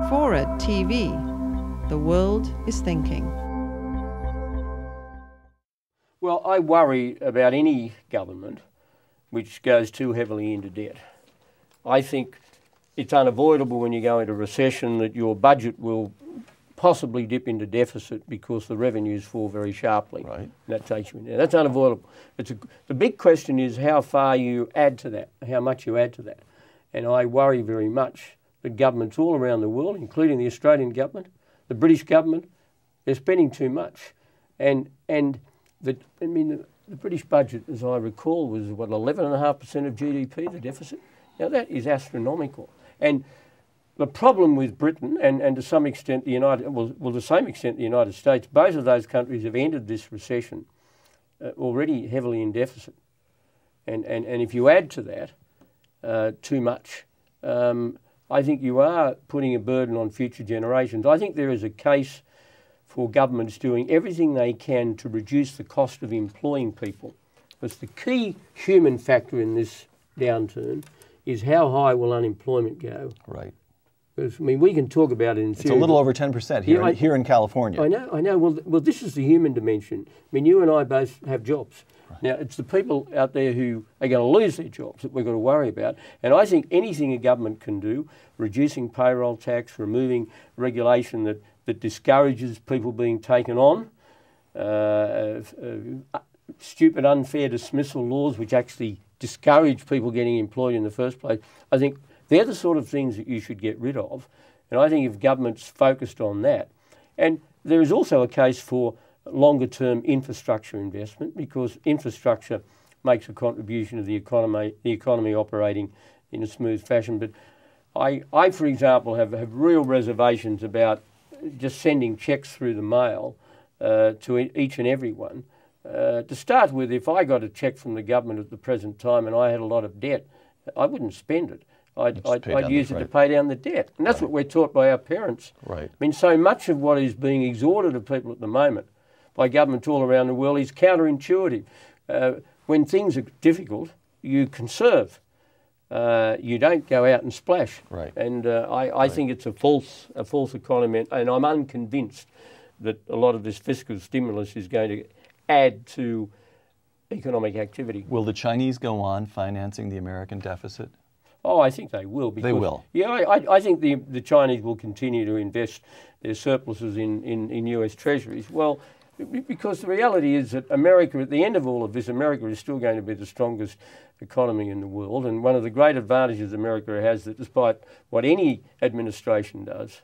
FORA.tv. The world is thinking. Well, I worry about any government which goes too heavily into debt. I think it's unavoidable when you go into recession that your budget will possibly dip into deficit because the revenues fall very sharply. Right. And that takes you in there. That's unavoidable. The big question is how far you add to that, how much you add to that. And I worry very much that governments all around the world, including the Australian government, the British government, they're spending too much. And the British budget, as I recall, was what, 11.5% of GDP, the deficit? Now that is astronomical. And the problem with Britain and to some extent the to some extent the United States, both of those countries have entered this recession already heavily in deficit. And if you add to that too much, I think you are putting a burden on future generations. I think there is a case for governments doing everything they can to reduce the cost of employing people. Because the key human factor in this downturn is how high will unemployment go. Right. Because, I mean, we can talk about it in theory. It's a little over 10% here in California. I know. Well, this is the human dimension. I mean, you and I both have jobs. Right. Now, it's the people out there who are going to lose their jobs that we've got to worry about. And I think anything a government can do, reducing payroll tax, removing regulation that discourages people being taken on, stupid unfair dismissal laws which actually discourage people getting employed in the first place, I think they're the sort of things that you should get rid of. And I think if governments focused on that. And there is also a case for longer term infrastructure investment, because infrastructure makes a contribution to the economy operating in a smooth fashion. But I for example, have real reservations about just sending cheques through the mail to each and every one. To start with, if I got a cheque from the government at the present time and I had a lot of debt, I wouldn't spend it. I'd use it to pay down the debt. And that's what we're taught by our parents. Right. I mean, so much of what is being exhorted of people at the moment by governments all around the world is counterintuitive. When things are difficult, you conserve. You don't go out and splash. Right. And I think it's a false economy, and I'm unconvinced that a lot of this fiscal stimulus is going to add to economic activity. Will the Chinese go on financing the American deficit? Oh, I think they will. They will. Yeah, I think the Chinese will continue to invest their surpluses in US treasuries. Well, because the reality is that America, at the end of all of this, America is still going to be the strongest economy in the world. And one of the great advantages America has, that despite what any administration does,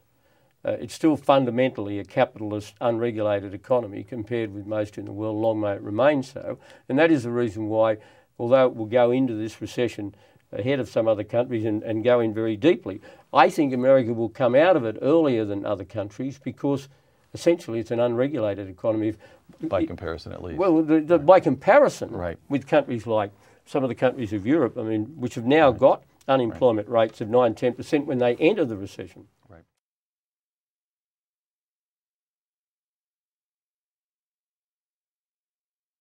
it's still fundamentally a capitalist, unregulated economy compared with most in the world. Long may it remain so. And that is the reason why, although it will go into this recession ahead of some other countries and go in very deeply, I think America will come out of it earlier than other countries, because essentially it's an unregulated economy. By comparison, at least. Well, by comparison, right, with countries like some of the countries of Europe, I mean, which have now got unemployment rates of 9-10% when they enter the recession.